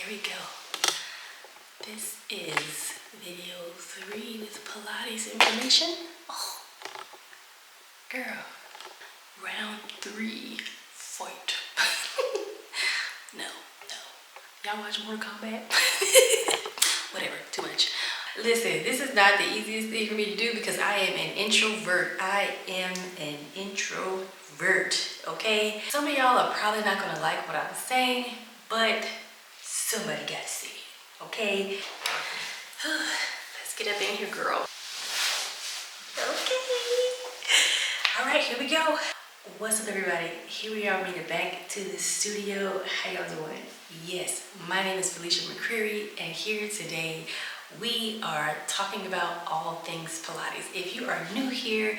here we go. This is video 3 with Pilates information. Oh, girl, round 3, fight. No. Y'all watch Mortal Kombat? Whatever, too much. Listen, this is not the easiest thing for me to do because I am an introvert. Okay? Some of y'all are probably not gonna like what I'm saying, but somebody gotta see it, okay? Let's get up in here, girl. Okay. All right, here we go. What's up, everybody? Here we are, made it back to the studio. How y'all doing? Yes, my name is Felicia.m.mccreary, and here today we are talking about all things Pilates. If you are new here,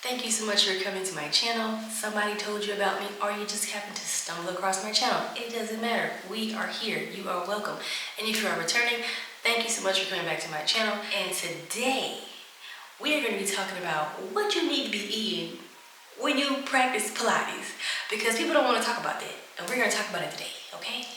thank you so much for coming to my channel. Somebody told you about me, or you just happened to stumble across my channel. It doesn't matter. We are here. You are welcome. And if you are returning, thank you so much for coming back to my channel. And today we are going to be talking about what you need to be eating when you practice Pilates, because people don't want to talk about that, and we're going to talk about it today. Okay?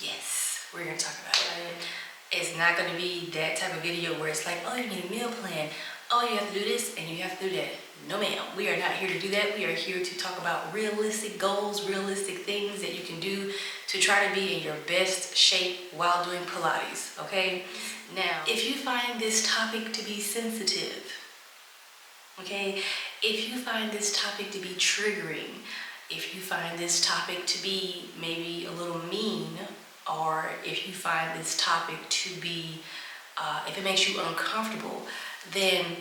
Yes, we're going to talk about it. It's not going to be that type of video where it's like, oh, you need a meal plan. Oh, you have to do this and you have to do that. No, ma'am. We are not here to do that. We are here to talk about realistic goals, realistic things that you can do to try to be in your best shape while doing Pilates. Okay? Now, if you find this topic to be sensitive, okay, if you find this topic to be triggering, if you find this topic to be maybe a little mean, or if you find this topic to be, if it makes you uncomfortable, then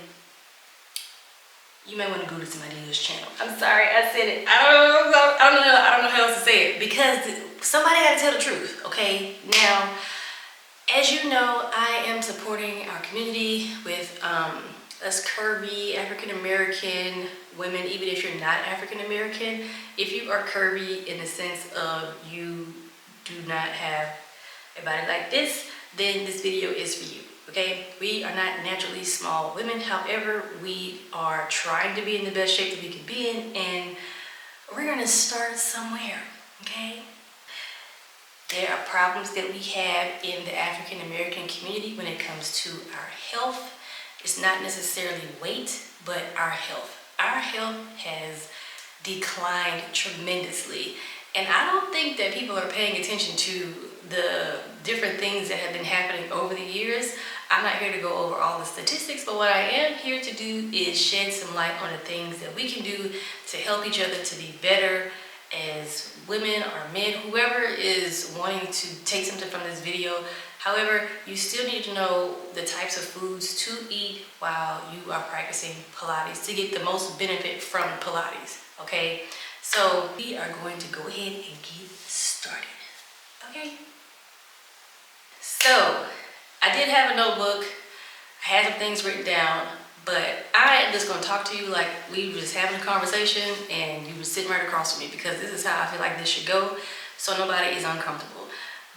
you may want to go to somebody else's channel. I'm sorry, I said it. I don't know how else to say it, because somebody got to tell the truth, okay? Now, as you know, I am supporting our community with us curvy African-American women, even if you're not African-American. If you are curvy in the sense of you do not have a body like this, then this video is for you, okay? We are not naturally small women. However, we are trying to be in the best shape that we can be in, and we're gonna start somewhere, okay? There are problems that we have in the African-American community when it comes to our health. It's not necessarily weight, but our health. Our health has declined tremendously. And I don't think that people are paying attention to the different things that have been happening over the years. I'm not here to go over all the statistics, but what I am here to do is shed some light on the things that we can do to help each other to be better as women or men, whoever is wanting to take something from this video. However, you still need to know the types of foods to eat while you are practicing Pilates to get the most benefit from Pilates, okay? So we are going to go ahead and get started, okay? So I did have a notebook. I had some things written down, but I am just going to talk to you like we were just having a conversation and you were sitting right across from me, because this is how I feel like this should go, so nobody is uncomfortable.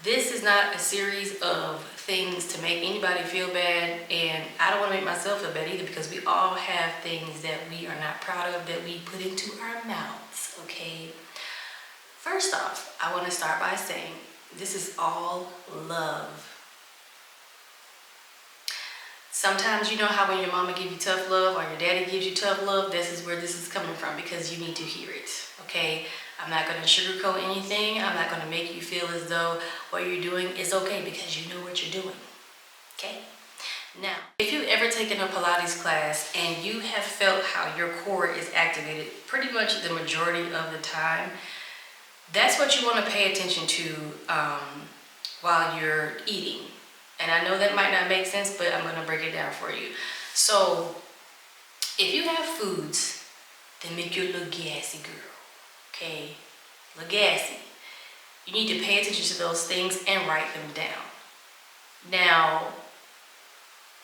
This is not a series of things to make anybody feel bad, and I don't want to make myself feel bad either, because we all have things that we are not proud of that we put into our mouths, okay? First off, I want to start by saying this is all love. Sometimes, you know how when your mama gives you tough love or your daddy gives you tough love, this is where this is coming from, because you need to hear it, okay? I'm not going to sugarcoat anything. I'm not going to make you feel as though what you're doing is okay, because you know what you're doing, okay? Now, if you've ever taken a Pilates class and you have felt how your core is activated pretty much the majority of the time, that's what you want to pay attention to while you're eating. And I know that might not make sense, but I'm going to break it down for you. So, if you have foods that make you look gassy, girl, okay, look gassy, you need to pay attention to those things and write them down. Now,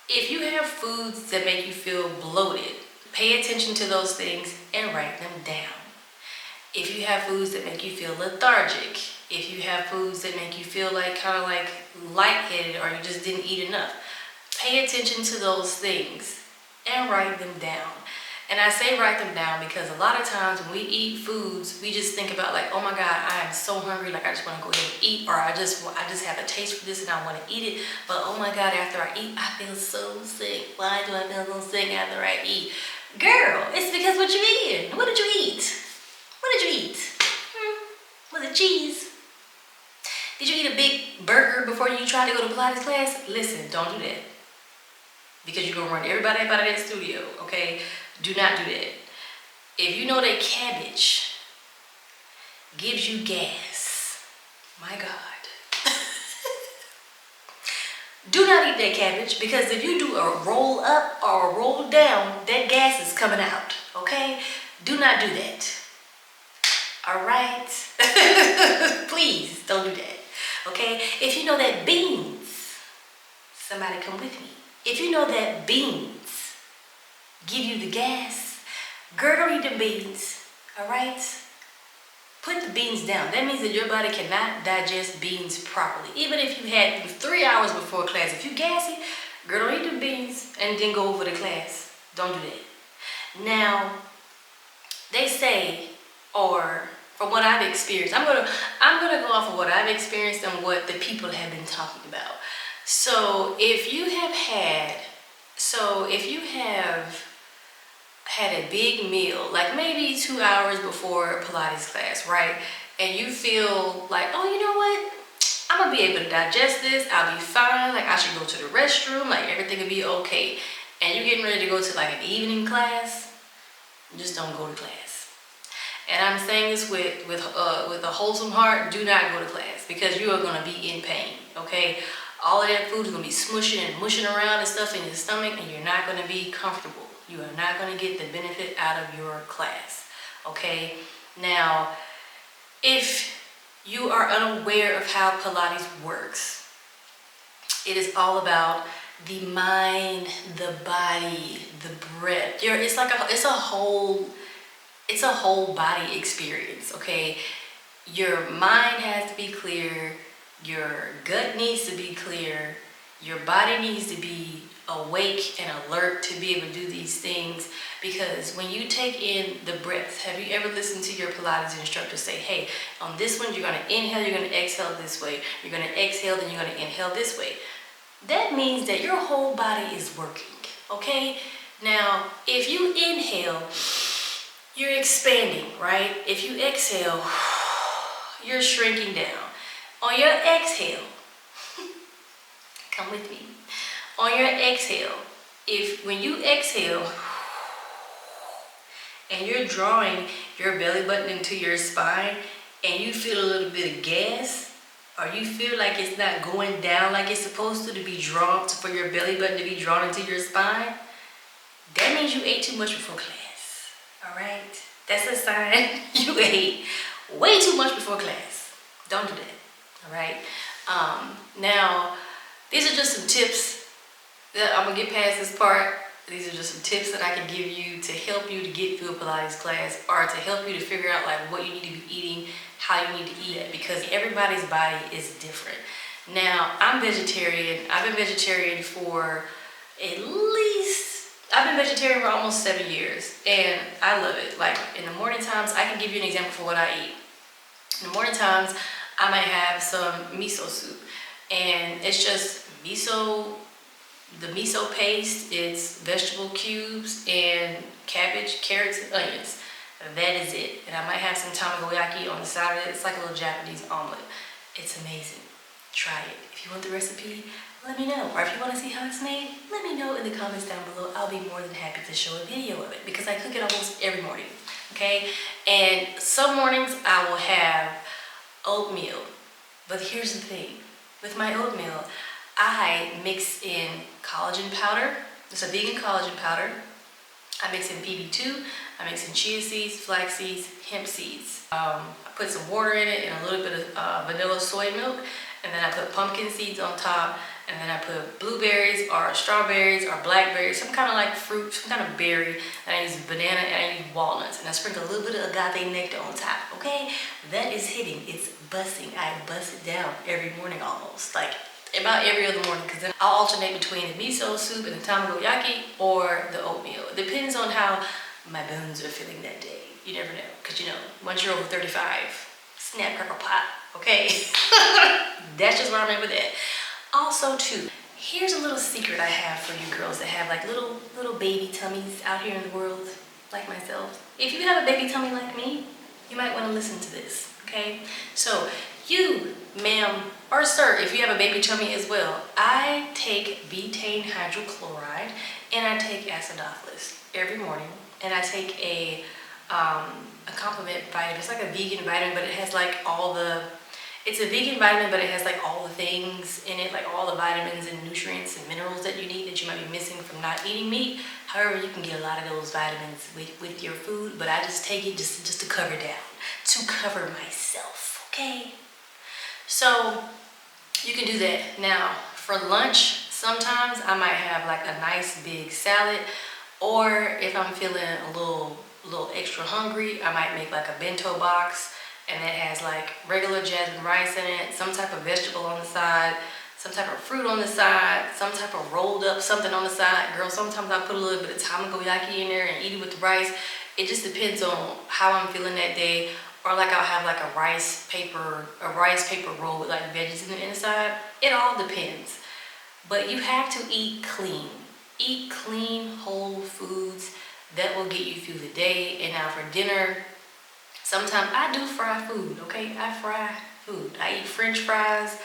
if you have foods that make you feel bloated, pay attention to those things and write them down. If you have foods that make you feel lethargic, if you have foods that make you feel like kind of like lightheaded, or you just didn't eat enough, pay attention to those things and write them down. And I say write them down because a lot of times when we eat foods, we just think about like, oh my God, I am so hungry, like I just want to go ahead and eat, or I just have a taste for this and I want to eat it. But oh my God, after I eat, I feel so sick. Why do I feel so sick after I eat? Girl, it's because what you eating. What did you eat? What did you eat? Was it cheese? Did you eat a big burger before you tried to go to Pilates class? Listen, don't do that. Because you're going to run everybody up out of that studio, okay? Do not do that. If you know that cabbage gives you gas, my God. Do not eat that cabbage, because if you do a roll up or a roll down, that gas is coming out, okay? Do not do that. All right? Please don't do that, okay? If you know that beans, somebody come with me. If you know that beans give you the gas, girl, don't eat the beans, all right? Put the beans down. That means that your body cannot digest beans properly. Even if you had them 3 hours before class, if you gassy, girl, don't eat the beans and then go over to class. Don't do that. Now, they say, or from what I've experienced, I'm gonna go off of what I've experienced and what the people have been talking about. So if you have had a big meal, like maybe 2 hours before Pilates class, right? And you feel like, oh, you know what? I'm gonna be able to digest this. I'll be fine. Like I should go to the restroom. Like everything will be okay. And you're getting ready to go to like an evening class. Just don't go to class. And I'm saying this with a wholesome heart. Do not go to class, because you are gonna be in pain. Okay. All of that food is going to be smushing and mushing around and stuff in your stomach, and you're not going to be comfortable. You are not going to get the benefit out of your class, okay? Now, if you are unaware of how Pilates works, it is all about the mind, the body, the breath. It's a whole body experience, okay? Your mind has to be clear. Your gut needs to be clear. Your body needs to be awake and alert to be able to do these things. Because when you take in the breath, have you ever listened to your Pilates instructor say, hey, on this one, you're going to inhale, you're going to exhale this way. You're going to exhale, then you're going to inhale this way. That means that your whole body is working, okay? Now, if you inhale, you're expanding, right? If you exhale, you're shrinking down. On your exhale, come with me. On your exhale, when you exhale and you're drawing your belly button into your spine and you feel a little bit of gas, or you feel like it's not going down like it's supposed to be drawn, for your belly button to be drawn into your spine, that means you ate too much before class, all right? That's a sign you ate way too much before class. Don't do that. All right. Now, these are just some tips that I'm gonna get past this part. These are just some tips that I can give you to help you to get through a Pilates class, or to help you to figure out like what you need to be eating, how you need to eat it, because everybody's body is different. Now, I'm vegetarian. I've been vegetarian for almost 7 years, and I love it. Like in the morning times, I can give you an example for what I eat. In the morning times, I might have some miso soup, and it's just miso, the miso paste, it's vegetable cubes and cabbage, carrots, and onions. That is it. And I might have some tamagoyaki on the side of it. It's like a little Japanese omelet. It's amazing. Try it. If you want the recipe, let me know. Or if you want to see how it's made, let me know in the comments down below. I'll be more than happy to show a video of it, because I cook it almost every morning, okay? And some mornings I will have oatmeal. But here's the thing. With my oatmeal, I mix in collagen powder. It's a vegan collagen powder. I mix in PB2. I mix in chia seeds, flax seeds, hemp seeds. I put some water in it and a little bit of vanilla soy milk. And then I put pumpkin seeds on top. And then I put blueberries or strawberries or blackberries, some kind of like fruit, some kind of berry. And I use banana and I use walnuts. And I sprinkle a little bit of agave nectar on top, okay? That is hitting. It's busting. I bust it down every morning almost. Like about every other morning, because then I'll alternate between the miso soup and the tamagoyaki or the oatmeal. It depends on how my bones are feeling that day. You never know, because you know, once you're over 35, snap, crackle, pop, okay? That's just where I'm at with that. Also too, here's a little secret I have for you girls that have like little baby tummies out here in the world, like myself. If you have a baby tummy like me, you might want to listen to this, okay? So you, ma'am or sir, if you have a baby tummy as well, I take betaine hydrochloride and I take acidophilus every morning, and I take a complement vitamin. It's like a vegan vitamin, but it has like it's a vegan vitamin, but it has like all the things in it, like all the vitamins and nutrients and minerals that you need that you might be missing from not eating meat. However, you can get a lot of those vitamins with your food, but I just take it just to cover down, to cover myself, okay? So you can do that. Now, for lunch, sometimes I might have like a nice big salad, or if I'm feeling a little extra hungry, I might make like a bento box, and it has like regular jasmine rice in it, some type of vegetable on the side, some type of fruit on the side, some type of rolled up something on the side. Girl, sometimes I put a little bit of tamagoyaki in there and eat it with the rice. It just depends on how I'm feeling that day. Or like I'll have like a rice paper roll with like veggies in the inside. It all depends. But you have to eat clean. Eat clean, whole foods. That will get you through the day. And now for dinner, sometimes I do fry food, okay? I fry food. I eat French fries.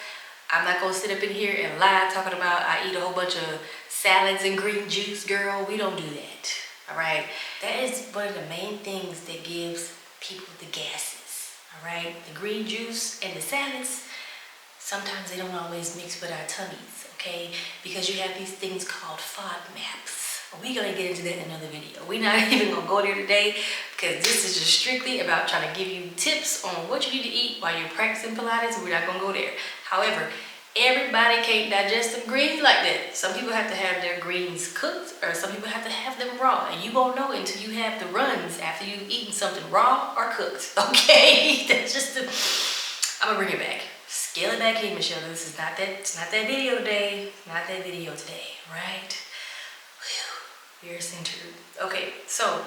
I'm not gonna sit up in here and lie talking about I eat a whole bunch of salads and green juice, girl. We don't do that, all right? That is one of the main things that gives people the gases, all right? The green juice and the salads, sometimes they don't always mix with our tummies, okay? Because you have these things called FODMAPs. We're gonna get into that in another video. We're not even gonna go there today, because this is just strictly about trying to give you tips on what you need to eat while you're practicing Pilates. We're not gonna go there. However, everybody can't digest them greens like that. Some people have to have their greens cooked, or some people have to have them raw, and you won't know until you have the runs after you've eaten something raw or cooked, okay? That's just I'm gonna bring it back. Scale it back in, Michelle. It's not that video today. Not that video today, right? Whew, you're centered. Okay, so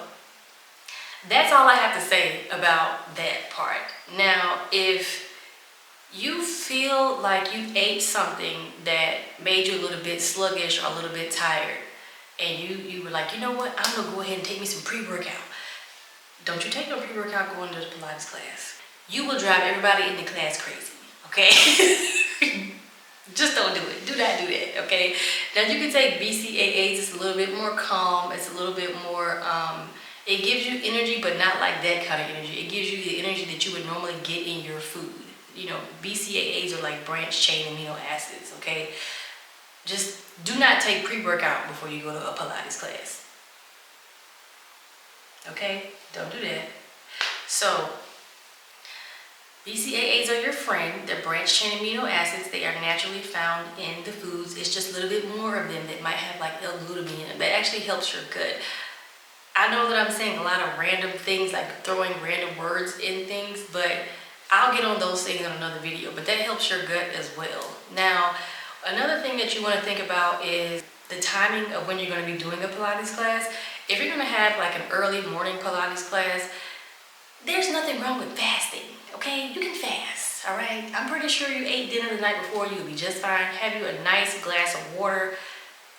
that's all I have to say about that part. Now, if you feel like you ate something that made you a little bit sluggish or a little bit tired, and you were like, you know what, I'm gonna go ahead and take me some pre-workout. Don't you take no pre-workout going to the Pilates class. You will drive everybody in the class crazy, okay? Just don't do it. Do not do that, okay? Now you can take BCAAs. It's a little bit more calm. It's a little bit more, it gives you energy, but not like that kind of energy. It gives you the energy that you would normally get in your food. You know, BCAAs are like branched chain amino acids, okay? Just do not take pre-workout before you go to a Pilates class. Okay? Don't do that. So, BCAAs are your friend. They're branched chain amino acids. They are naturally found in the foods. It's just a little bit more of them that might have like L-glutamine in it, but it actually helps your gut. I know that I'm saying a lot of random things, like throwing random words in things, but I'll get on those things in another video, but that helps your gut as well. Now, another thing that you want to think about is the timing of when you're going to be doing a Pilates class. If you're going to have like an early morning Pilates class, there's nothing wrong with fasting, okay? You can fast, all right? I'm pretty sure you ate dinner the night before, you'll be just fine. Have you a nice glass of water.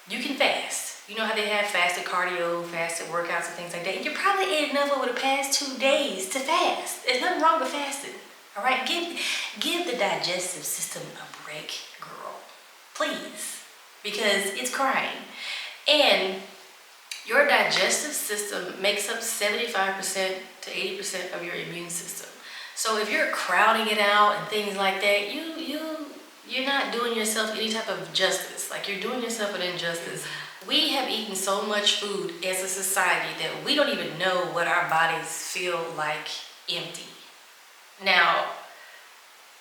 You can fast. You know how they have fasted cardio, fasted workouts and things like that. You probably ate enough over the past 2 days to fast. There's nothing wrong with fasting. All right, give the digestive system a break, girl, please, because it's crying. And your digestive system makes up 75% to 80% of your immune system. So if you're crowding it out and things like that, you're not doing yourself any type of justice. Like, you're doing yourself an injustice. We have eaten so much food as a society that we don't even know what our bodies feel like empty. Now,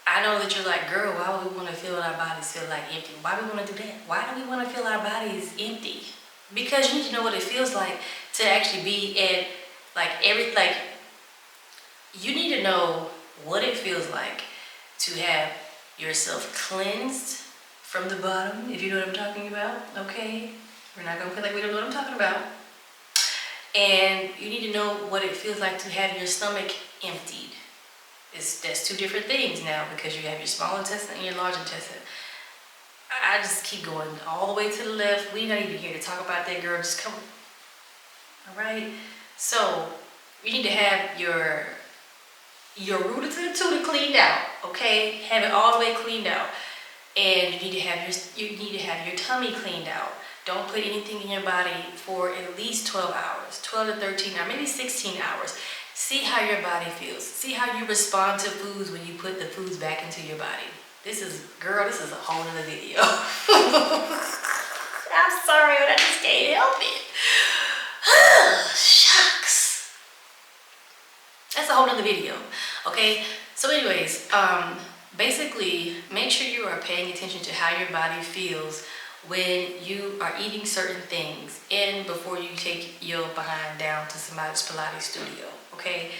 I know that you're like, girl, why would we want to feel our bodies feel like empty? Why do we want to do that? Why do we want to feel our bodies empty? Because you need to know what it feels like to actually be at you need to know what it feels like to have yourself cleansed from the bottom, if you know what I'm talking about, okay? We're not gonna feel like we don't know what I'm talking about. And you need to know what it feels like to have your stomach emptied. That's two different things now, because you have your small intestine and your large intestine. I just keep going all the way to the left. We're not even here to talk about that, girl. Just come. All right. So you need to have your rooter to the tutor cleaned out. Okay, have it all the way cleaned out, and you need to have your tummy cleaned out. Don't put anything in your body for at least 12 hours, 12 to 13 hours, maybe 16 hours. See how your body feels. See how you respond to foods when you put the foods back into your body. This is a whole nother video. I'm sorry, but I just can't help it. Shucks. That's a whole nother video. Okay, so anyways, basically make sure you are paying attention to how your body feels when you are eating certain things and before you take your behind down to somebody's Pilates studio. Okay.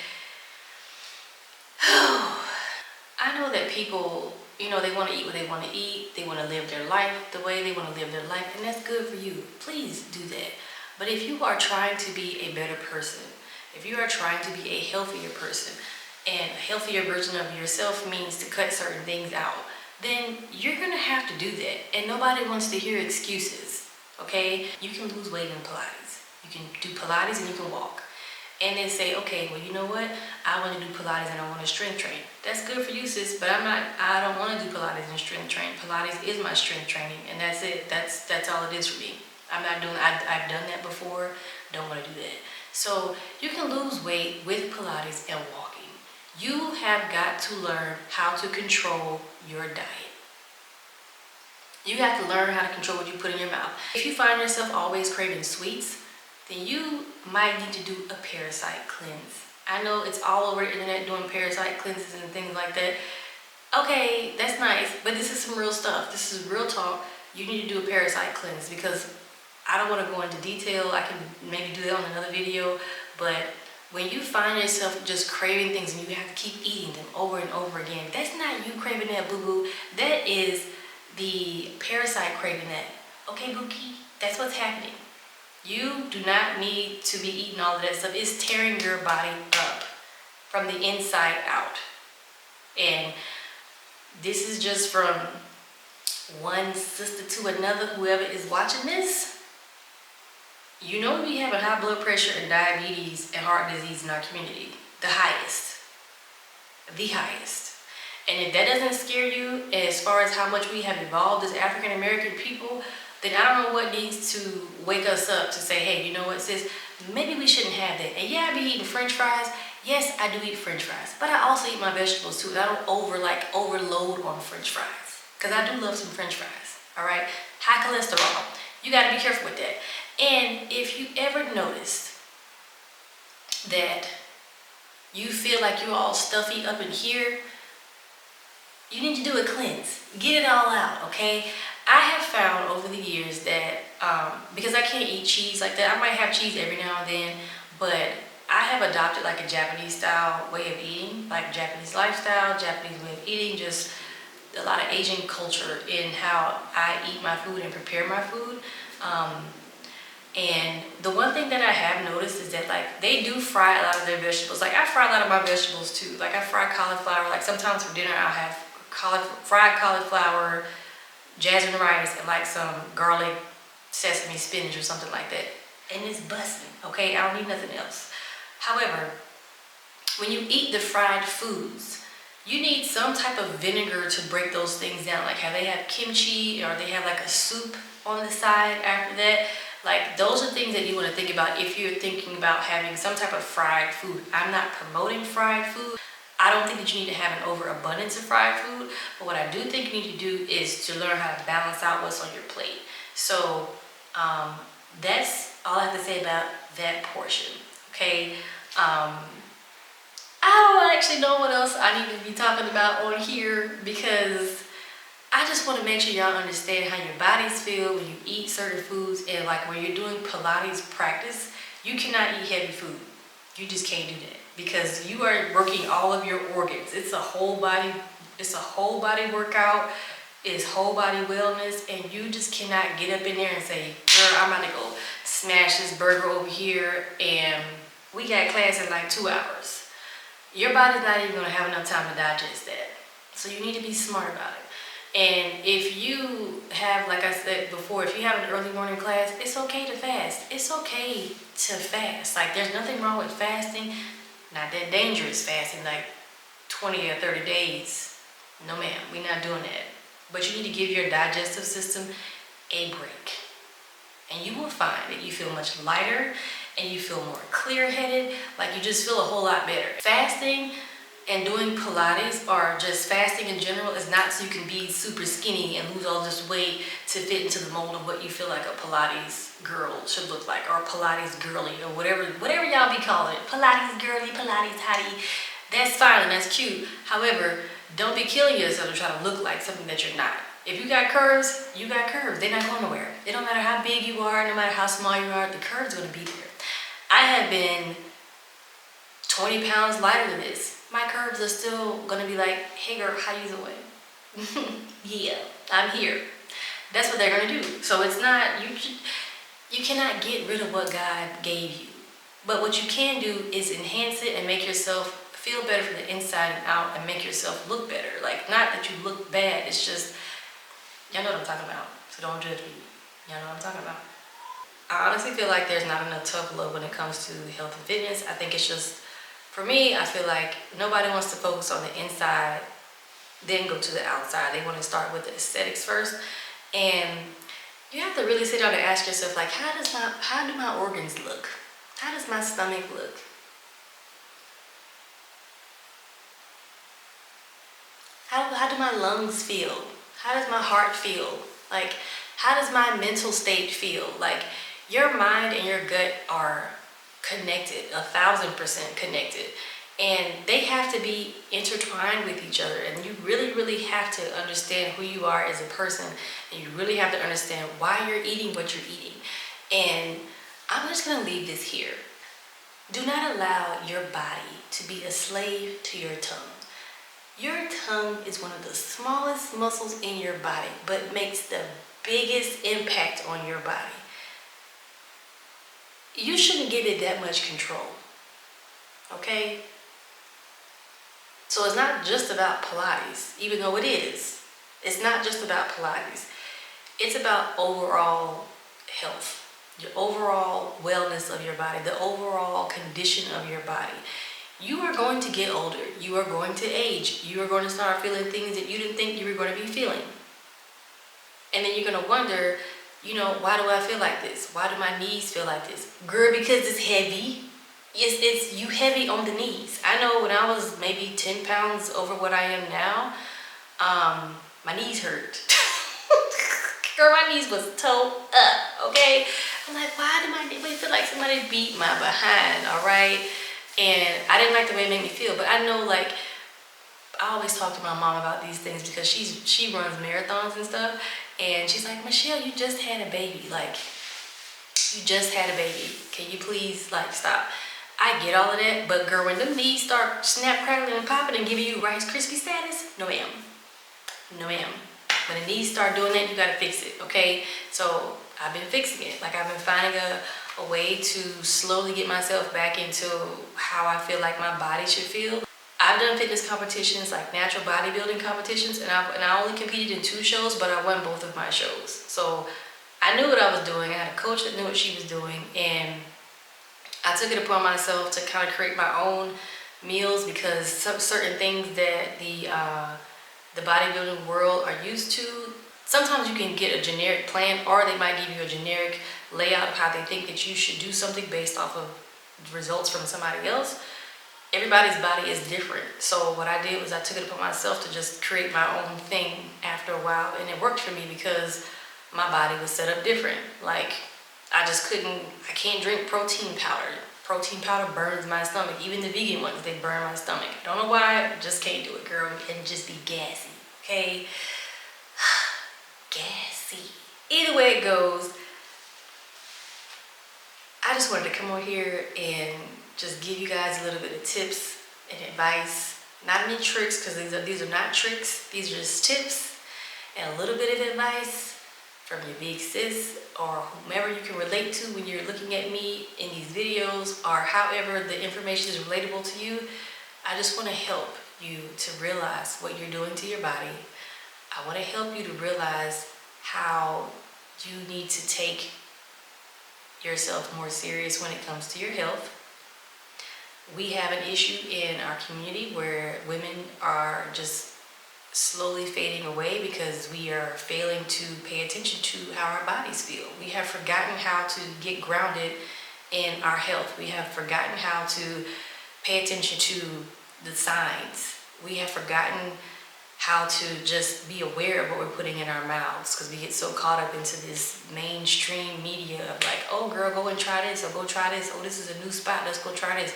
I know that people, they want to eat what they want to eat. They want to live their life the way they want to live their life, and that's good for you. Please do that. But if you are trying to be a better person, if you are trying to be a healthier person, and a healthier version of yourself means to cut certain things out, then you're going to have to do that. And nobody wants to hear excuses. Okay? You can lose weight in Pilates. You can do Pilates and you can walk. And then say, okay, well, you know what? I want to do Pilates and I want to strength train. That's good for you, sis, but I don't want to do Pilates and strength train. Pilates is my strength training, and that's it. That's all it is for me. I've done that before. Don't want to do that. So you can lose weight with Pilates and walking. You have got to learn how to control your diet. You have to learn how to control what you put in your mouth. If you find yourself always craving sweets, then you might need to do a parasite cleanse. I know it's all over the internet doing parasite cleanses and things like that. Okay, that's nice, but this is some real stuff. This is real talk. You need to do a parasite cleanse, because I don't want to go into detail. I can maybe do that on another video, but when you find yourself just craving things and you have to keep eating them over and over again, that's not you craving that, boo-boo. That is the parasite craving that. Okay, Bookie? That's what's happening. You do not need to be eating all of that stuff. It's tearing your body up from the inside out. And this is just from one sister to another, whoever is watching this. You know we have a high blood pressure and diabetes and heart disease in our community. The highest. The highest. And if that doesn't scare you as far as how much we have evolved as African American people, then I don't know what needs to wake us up to say, hey, you know what, sis, maybe we shouldn't have that. And yeah, I be eating French fries. Yes, I do eat French fries. But I also eat my vegetables too. And I don't overload on French fries. Because I do love some French fries. All right? High cholesterol. You got to be careful with that. And if you ever noticed that you feel like you're all stuffy up in here, you need to do a cleanse. Get it all out, okay? I have found over the years that, because I can't eat cheese like that, I might have cheese every now and then, but I have adopted like a Japanese style way of eating, like Japanese lifestyle, Japanese way of eating, just a lot of Asian culture in how I eat my food and prepare my food. And the one thing that I have noticed is that like they do fry a lot of their vegetables. Like I fry a lot of my vegetables too. Like I fry cauliflower. Like sometimes for dinner I'll have fried cauliflower, jasmine rice, and like some garlic, sesame, spinach or something like that. And it's busting, okay? I don't need nothing else. However, when you eat the fried foods, you need some type of vinegar to break those things down. Like how they have kimchi or they have like a soup on the side after that. Like those are things that you want to think about if you're thinking about having some type of fried food. I'm not promoting fried food. I don't think that you need to have an overabundance of fried food. But what I do think you need to do is to learn how to balance out what's on your plate. So that's all I have to say about that portion. Okay. I don't actually know what else I need to be talking about on here, because I just want to make sure y'all understand how your bodies feel when you eat certain foods. And like when you're doing Pilates practice, you cannot eat heavy food. You just can't do that, because you are working all of your organs. It's a whole body workout. It's whole body wellness, and you just cannot get up in there and say, girl, I'm about to go smash this burger over here, and we got class in like 2 hours. Your body's not even gonna have enough time to digest that. So you need to be smart about it. And if you have, like I said before, if you have an early morning class, it's okay to fast. It's okay to fast. Like, there's nothing wrong with fasting. Not that dangerous fasting, like 20 or 30 days. No ma'am, we're not doing that. But you need to give your digestive system a break. And you will find that you feel much lighter and you feel more clear-headed, like you just feel a whole lot better. Fasting and doing Pilates, or just fasting in general, is not so you can be super skinny and lose all this weight to fit into the mold of what you feel like a Pilates girl should look like, or Pilates girly, or whatever y'all be calling it. Pilates girly, Pilates hottie. That's fine and that's cute. However, don't be killing yourself to try to look like something that you're not. If you got curves, you got curves. They're not going nowhere. It don't matter how big you are, no matter how small you are, the curve's going to be there. I have been 20 pounds lighter than this. My curves are still gonna be like, hey girl, how you doing? Yeah, I'm here. That's what they're gonna do. So it's not, you cannot get rid of what God gave you. But what you can do is enhance it and make yourself feel better from the inside and out, and make yourself look better. Like, not that you look bad, it's just, y'all know what I'm talking about. So don't judge me. Y'all know what I'm talking about. I honestly feel like there's not enough tough love when it comes to health and fitness. I think it's just, for me, I feel like nobody wants to focus on the inside, then go to the outside. They want to start with the aesthetics first. And you have to really sit down and ask yourself, like, how do my organs look? How does my stomach look? How do my lungs feel? How does my heart feel? Like, how does my mental state feel? Like, your mind and your gut are connected, 1,000% connected, and they have to be intertwined with each other. And you really have to understand who you are as a person, and you really have to understand why you're eating what you're eating. And I'm just gonna leave this here. Do not allow your body to be a slave to your tongue. Your tongue is one of the smallest muscles in your body, but makes the biggest impact on your body. You shouldn't give it that much control, okay? So it's not just about Pilates, even though it is. It's not just about Pilates. It's about overall health, your overall wellness of your body, the overall condition of your body. You are going to get older. You are going to age. You are going to start feeling things that you didn't think you were going to be feeling. And then you're going to wonder, you know, why do I feel like this? Why do my knees feel like this? Girl, because it's heavy. It's you heavy on the knees. I know when I was maybe 10 pounds over what I am now, my knees hurt. Girl, my knees was toe up, okay? I'm like, why do my knees feel like somebody beat my behind, all right? And I didn't like the way it made me feel, but I know, like, I always talk to my mom about these things because she runs marathons and stuff, and she's like, Michelle, you just had a baby. Like, you just had a baby. Can you please, like, stop? I get all of that, but girl, when them knees start snap, crackling, and popping and giving you Rice Krispie status, no ma'am. No ma'am. When the knees start doing that, you gotta fix it, okay? So I've been fixing it. Like, I've been finding a way to slowly get myself back into how I feel like my body should feel. I've done fitness competitions, like natural bodybuilding competitions, and I only competed in 2 shows, but I won both of my shows. So I knew what I was doing. I had a coach that knew what she was doing, and I took it upon myself to kind of create my own meals, because certain things that the bodybuilding world are used to, sometimes you can get a generic plan, or they might give you a generic layout of how they think that you should do something based off of results from somebody else. Everybody's body is different. So what I did was I took it upon myself to just create my own thing after a while, and it worked for me because my body was set up different. Like, I can't drink protein powder. Protein powder burns my stomach. Even the vegan ones, they burn my stomach. Don't know why, just can't do it, girl. And just be gassy, okay? Gassy. Either way it goes, I just wanted to come on here and just give you guys a little bit of tips and advice. Not any tricks, because these are not tricks. These are just tips and a little bit of advice from your big sis or whomever you can relate to when you're looking at me in these videos, or however the information is relatable to you. I just want to help you to realize what you're doing to your body. I want to help you to realize how you need to take yourself more serious when it comes to your health. We have an issue in our community where women are just slowly fading away because we are failing to pay attention to how our bodies feel. We have forgotten how to get grounded in our health. We have forgotten how to pay attention to the signs. We have forgotten how to just be aware of what we're putting in our mouths, because we get so caught up into this mainstream media of like, oh girl, go and try this, or go try this, oh this is a new spot, let's go try this.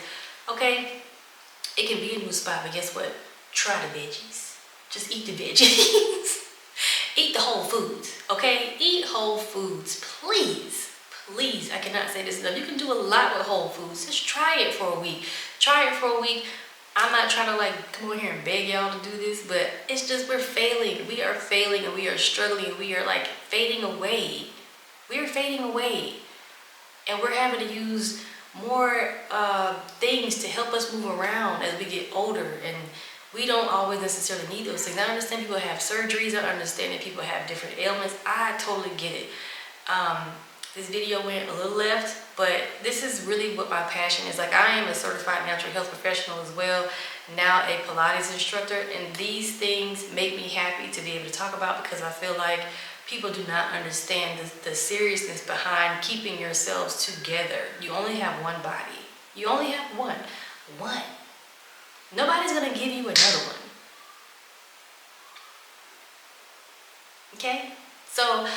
Okay, it can be a new spot, but guess what? Try the veggies. Just eat the veggies. Eat the whole foods, okay? Eat whole foods, please. Please, I cannot say this enough. You can do a lot with whole foods. Just try it for a week. Try it for a week. I'm not trying to like come over here and beg y'all to do this, but it's just we're failing. We are failing and we are struggling. We are like fading away. We are fading away. And we're having to use more things to help us move around as we get older, and we don't always necessarily need those things. I understand people have surgeries. I understand that people have different ailments. I totally get it. This video went a little left, but this is really what my passion is. Like, I am a certified natural health professional as well, now a Pilates instructor, and these things make me happy to be able to talk about, because I feel like people do not understand the seriousness behind keeping yourselves together. You only have one body. You only have one. One. Nobody's gonna give you another one. Okay? So,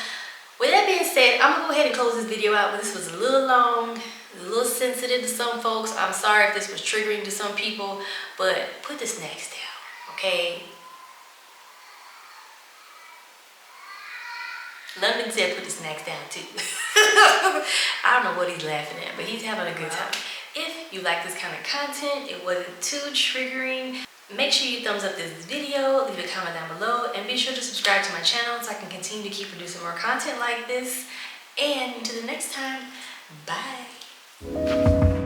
with that being said, I'm gonna go ahead and close this video out. This was a little long, a little sensitive to some folks. I'm sorry if this was triggering to some people, but put the snacks down, okay? London said put the snacks down too. I don't know what he's laughing at, but he's having a good time. If you like this kind of content, it wasn't too triggering, make sure you thumbs up this video, leave a comment down below, and be sure to subscribe to my channel so I can continue to keep producing more content like this. And until the next time, bye.